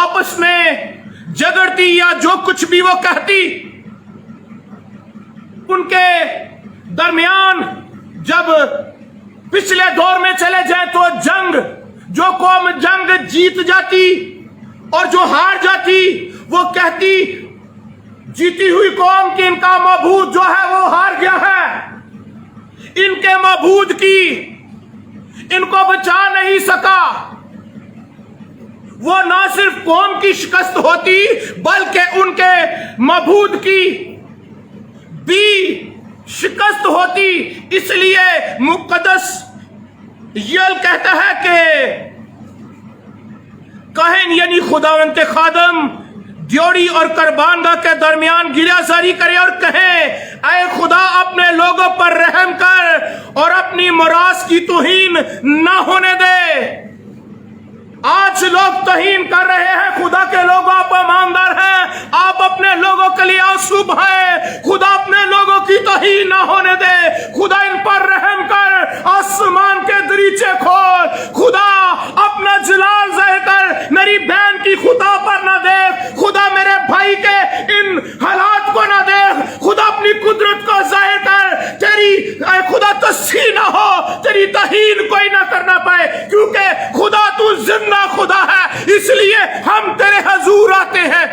आपस में झगड़ती या जो कुछ भी वो कहती, उनके दरमियान जब पिछले दौर में चले जाए तो जो कौम जंग जीत जाती और जो हार जाती वो कहती जीती हुई कौम की इनका मबूद जो है वो हार गया है, इनके मबूद की इनको बचा नहीं सका। वो ना सिर्फ कौम की शिकस्त होती बल्कि उनके मबूद की भी शिकस्त होती। इसलिए मुक़द्दस यल कहता है कि काहिन यानी खुदावंद के खादम ड्योड़ी और कुर्बानगाह के दरमियान गिरियाजारी करे और कहे, ऐ खुदा अपने लोगों पर रहम कर और अपनी मुराद की तौहीन ना होने दे। आज लोग तौहीन कर रहे हैं, खुदा के लोग आप ईमानदार हैं, आप अपने लोगों के लिए आंसू बहाए, खुदा अपने लोगों की तौहीन ना होने दे। खुदा इन पर रहम कर, आसमान के दरीचे खोल, खुदा अपना जलाल ज़ाहिर कर, मेरी बहन की खुदा पर ना देख, खुदा मेरे भाई के इन हालात को ना देख, खुदा अपनी कुदरत को ज़ाहिर कर, तेरी खुदा तस्सीह ना हो, तेरी तौहीन कोई ना करना पाए, क्योंकि खुदा तू जिंदा खुदा है, इसलिए हम तेरे हजूर आते हैं।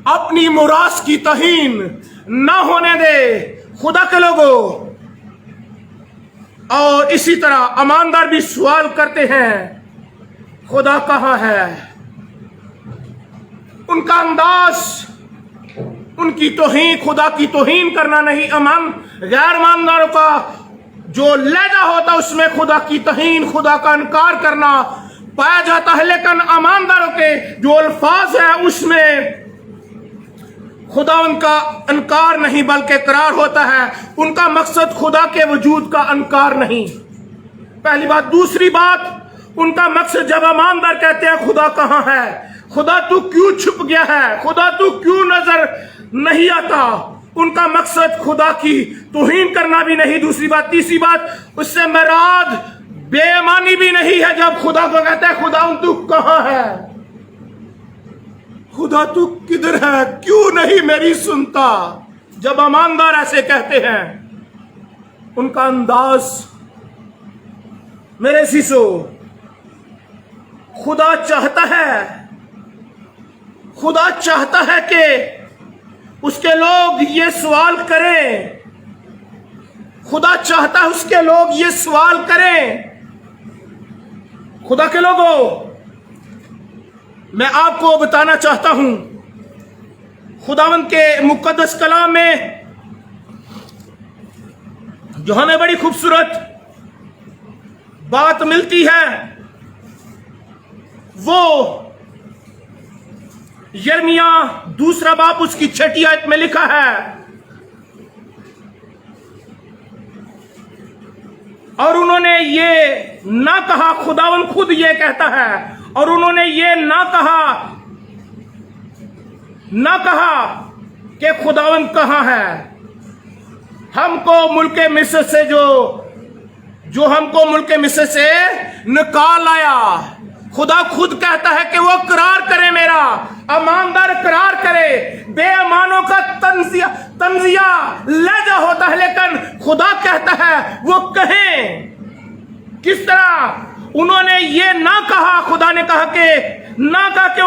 अपनी मुराद की तौहीन ना होने दे खुदा के लोगों। और इसी तरह ईमानदार भी सवाल करते हैं, खुदा कहाँ है? उनका अंदाज उनकी तौहीन, खुदा की तौहीन करना नहीं, गैर ईमानदारों का जो लहजा होता उसमें खुदा की तौहीन, खुदा का इनकार करना पाया जाता है। लेकिन ईमानदारों के जो अल्फाज है उसमें खुदा उनका इनकार नहीं बल्कि इकरार होता है। उनका मकसद खुदा के वजूद का इनकार नहीं, पहली बात। दूसरी बात, उनका मकसद जब ईमानदार कहते हैं खुदा कहाँ है, खुदा तू क्यों छुप गया है, खुदा तू क्यों नजर नहीं आता, उनका मकसद खुदा की तौहीन करना भी नहीं। दूसरी बात। तीसरी बात, उससे मुराद बेईमानी भी नहीं है। जब खुदा को कहता है खुदा तू कहाँ है, खुदा तू किधर है, क्यों नहीं मेरी सुनता, जब ईमानदार ऐसे कहते हैं, उनका अंदाज मेरे सीसो, खुदा चाहता है कि उसके लोग ये सवाल करें, खुदा चाहता है उसके लोग ये सवाल करें। खुदा के लोगों, मैं आपको बताना चाहता हूं, खुदावंद के मुकद्दस कलाम में जो हमें बड़ी खूबसूरत बात मिलती है, वो यिर्मयाह 2 बाब उसकी 6 आयत में लिखा है, और उन्होंने ये ना कहा, खुदावंद खुद ये कहता है, और उन्होंने ये ना कहा कि खुदावंद कहाँ है, हमको मुल्के मिस्र से जो हमको मुल्के मिस्र से निकाल आया। खुदा खुद कहता है कि वो करार करे, मेरा ईमानदार करार करे। बेईमानों का तंजिया लहजा होता है, लेकिन खुदा कहता है वो कहें किस तरह। उन्होंने ये ना कहा, खुदा ने कहा कि ना कहा कि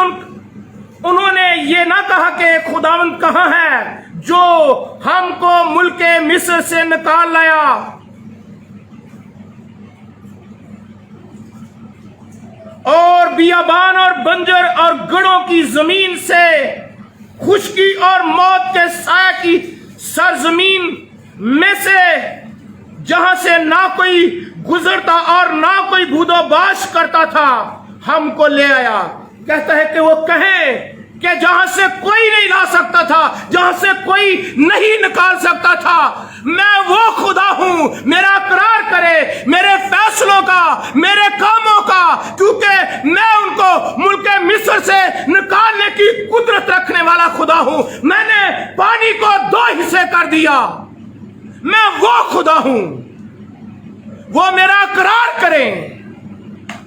उन्होंने ये ना कहा कि खुदावंद कहाँ है जो हमको मुल्के मिस्र से निकाल लाया। और बियाबान और बंजर और गढ़ों की जमीन से, खुशकी और मौत के साए की सरजमीन में से, जहां से ना कोई गुजरता और ना कोई बूदोबाश करता था, हमको ले आया। कहता है कि वो कहे कि जहां से कोई नहीं ला सकता था, जहां से कोई नहीं निकाल सकता था, मैं वो खुदा हूं। मेरा इकरार करे मेरे फैसलों का, मेरे कामों का, क्योंकि मैं उनको मुल्के मिस्र से निकालने की कुदरत रखने वाला खुदा हूं। मैंने पानी को 2 हिस्से कर दिया, मैं वो खुदा हूं। वो मेरा इकरार करें,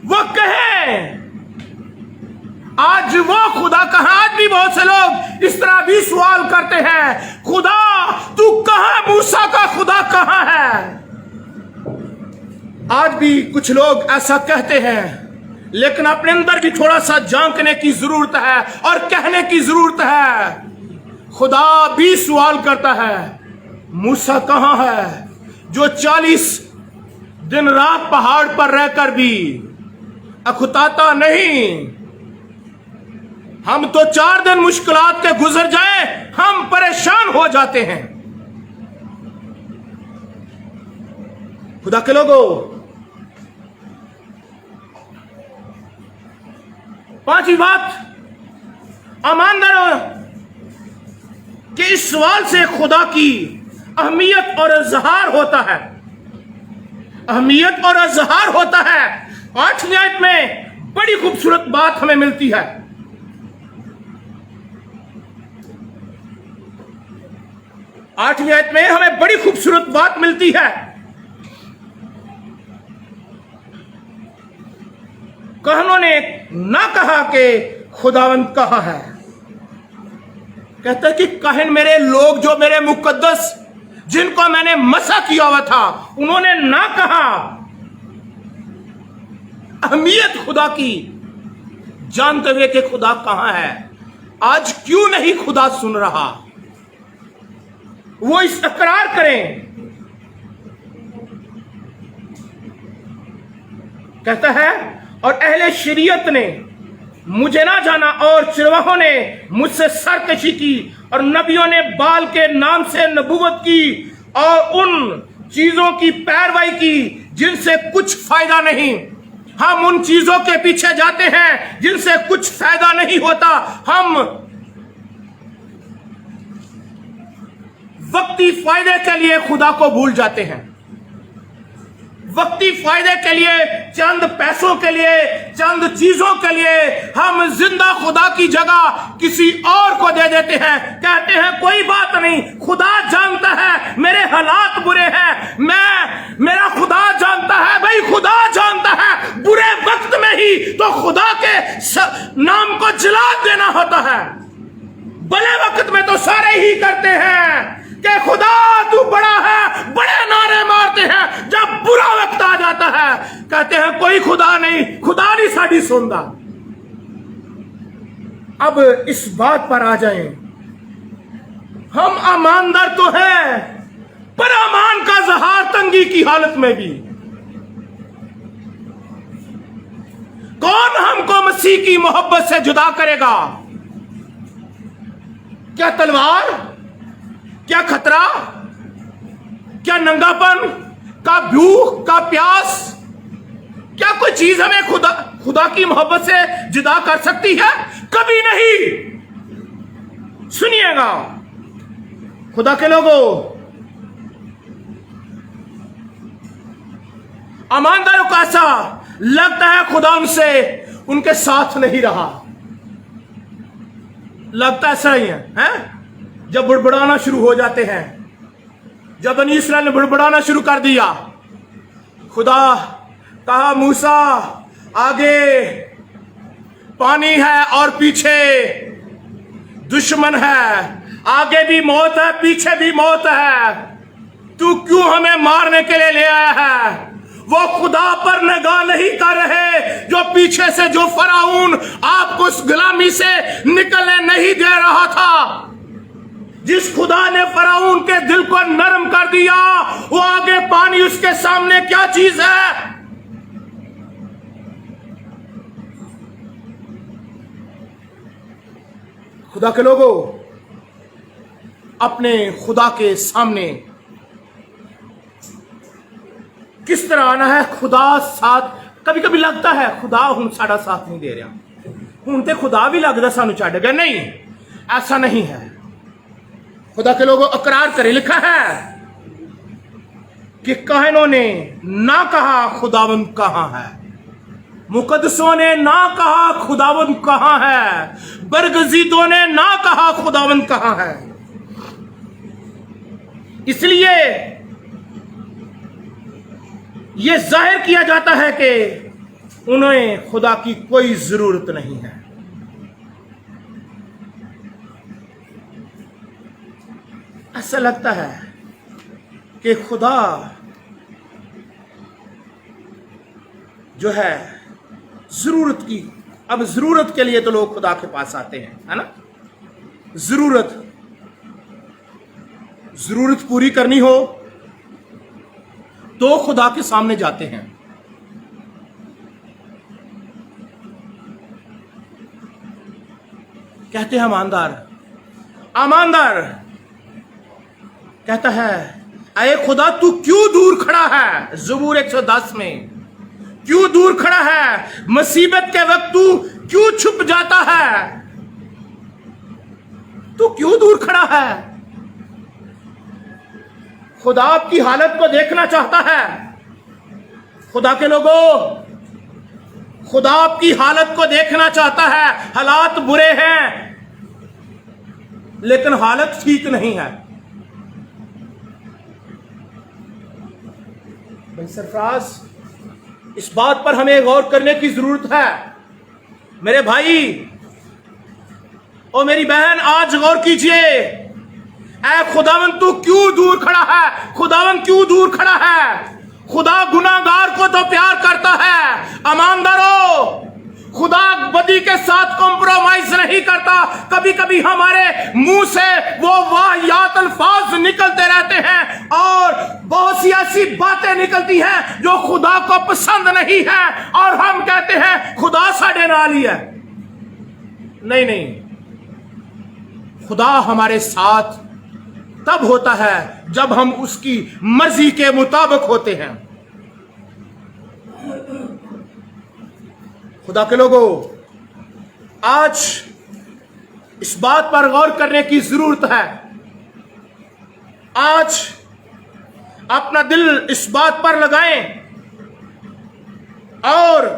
वो कहें आज वो खुदा कहां। आज भी बहुत से लोग इस तरह भी सवाल करते हैं, खुदा तू कहां, मूसा का खुदा कहां है। आज भी कुछ लोग ऐसा कहते हैं, लेकिन अपने अंदर भी थोड़ा सा झांकने की जरूरत है और कहने की जरूरत है। खुदा भी सवाल करता है, मूसा कहां है जो 40 दिन रात पहाड़ पर रहकर भी अकुताता नहीं। हम तो 4 दिन मुश्किलात के गुजर जाए हम परेशान हो जाते हैं। खुदा के लोगों, 5वीं बात, ईमानदारों के इस सवाल से खुदा की अहमियत और इजहार होता है। अहमियत और इजहार होता है। 8वीं आयत में बड़ी खूबसूरत बात हमें मिलती है। 8वीं आयत में हमें बड़ी खूबसूरत बात मिलती है। कहनों ने ना कहा कि खुदावंद कहां है। कहता है कि कहन मेरे लोग जो मेरे मुकद्दस जिनको मैंने मसा किया हुआ था, उन्होंने ना कहा। अहमियत खुदा की जानते हुए कि खुदा कहां है। आज क्यों नहीं खुदा सुन रहा, वो इस इकरार करें। कहता है और अहले शरीयत ने मुझे ना जाना और चिरवाहों ने मुझसे सरकशी की और नबियों ने बाल के नाम से नबूवत की और उन चीजों की पैरवाई की जिनसे कुछ फायदा नहीं। हम उन चीजों के पीछे जाते हैं जिनसे कुछ फायदा नहीं होता। हम वक्ती फायदे के लिए खुदा को भूल जाते हैं। वक्ती फायदे के लिए, चंद पैसों के लिए, चंद चीजों के लिए हम जिंदा खुदा की जगह किसी और को दे देते हैं। कहते हैं कोई बात नहीं, खुदा जानता है मेरे हालात बुरे हैं, मेरा खुदा जानता है। भाई खुदा जानता है, बुरे वक्त में ही तो खुदा के नाम को जला देना होता है। भले वक्त में तो सारे ही करते हैं कि खुदा तू बड़ा है, बड़े नारे मारते हैं। जब बुरा वक्त आ जाता है कहते हैं कोई खुदा नहीं, खुदा नहीं साड़ी सुनता। अब इस बात पर आ जाएं, हम ईमानदार तो हैं पर अमान का जहार तंगी की हालत में भी। कौन हमको मसीह की मोहब्बत से जुदा करेगा? क्या तलवार, क्या खतरा, क्या नंगापन, का भूख, का प्यास, क्या कोई चीज हमें खुदा की मोहब्बत से जुदा कर सकती है? कभी नहीं। सुनिएगा खुदा के लोगों, ईमानदारों का ऐसा लगता है खुदा उनसे उनके साथ नहीं रहा। लगता ऐसा ही है? जब बुड़बुड़ाना शुरू हो जाते हैं, जब बनी इस्राएल ने बुड़बुड़ाना शुरू कर दिया, खुदा कहा मूसा आगे पानी है और पीछे दुश्मन है, आगे भी मौत है पीछे भी मौत है, तू क्यों हमें मारने के लिए ले आया है? वो खुदा पर निगाह नहीं कर रहे जो पीछे से, जो फराऊन आपको उस गुलामी से निकलने नहीं दे रहा था। जिस खुदा ने फराऊन के दिल को नरम कर दिया, वो आगे पानी उसके सामने क्या चीज है? खुदा के लोगों, अपने खुदा के सामने किस तरह आना है? खुदा साथ, कभी कभी लगता है खुदा हुण साडा साथ नहीं दे रहा, हुण ते खुदा भी लगता सानू छड्ड गया। नहीं, ऐसा नहीं है। खुदा के लोगों इकरार करे, लिखा है कि काहिनों ने ना कहा खुदावंद कहां है, मुकद्दसों ने ना कहा खुदावंद कहां है, बरगजीदों ने ना कहा खुदावंद कहां है। इसलिए ये जाहिर किया जाता है कि उन्हें खुदा की कोई जरूरत नहीं है। ऐसा लगता है कि खुदा जो है जरूरत की, अब जरूरत के लिए तो लोग खुदा के पास आते हैं, है ना। जरूरत पूरी करनी हो तो खुदा के सामने जाते हैं। कहते हैं ईमानदार कहता है, अरे खुदा तू क्यों दूर खड़ा है। ज़बूर 110 में क्यों दूर खड़ा है, मुसीबत के वक्त तू क्यों छुप जाता है, तू क्यों दूर खड़ा है। खुदा आपकी हालत को देखना चाहता है। खुदा के लोगों, खुदा आपकी हालत को देखना चाहता है। हालात बुरे हैं लेकिन हालत ठीक नहीं है। भाई सरफराज, इस बात पर हमें गौर करने की जरूरत है। मेरे भाई और मेरी बहन, आज गौर कीजिए। ऐ खुदावन तू क्यों दूर खड़ा है, खुदावन क्यों दूर खड़ा है। खुदा गुनाहगार को तो प्यार करता है। ईमानदारों, खुदा बदी के साथ कॉम्प्रोमाइज नहीं करता। कभी कभी हमारे मुंह से वो वाहियात अल्फाज निकलते रहते हैं और बहुत सी ऐसी बातें निकलती हैं जो खुदा को पसंद नहीं है, और हम कहते हैं खुदा साडे नाल ही है। नहीं, खुदा हमारे साथ तब होता है जब हम उसकी मर्जी के मुताबिक होते हैं। खुदा के लोगों, आज इस बात पर गौर करने की जरूरत है। आज अपना दिल इस बात पर लगाएं और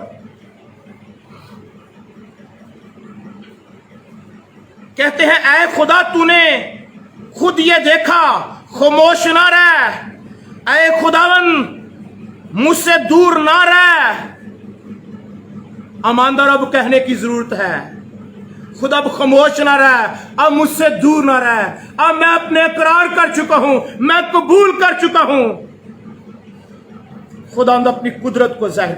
कहते हैं, ऐ खुदा तूने खुद ये देखा, खामोश ना रह। ऐ खुदावन मुझसे दूर ना रह। ईमानदार, अब कहने की जरूरत है, खुदा अब खामोश ना रह, अब मुझसे दूर ना रह। अब मैं अपने इकरार कर चुका हूं, मैं कबूल कर चुका हूं। खुदा अपनी कुदरत को जाहिर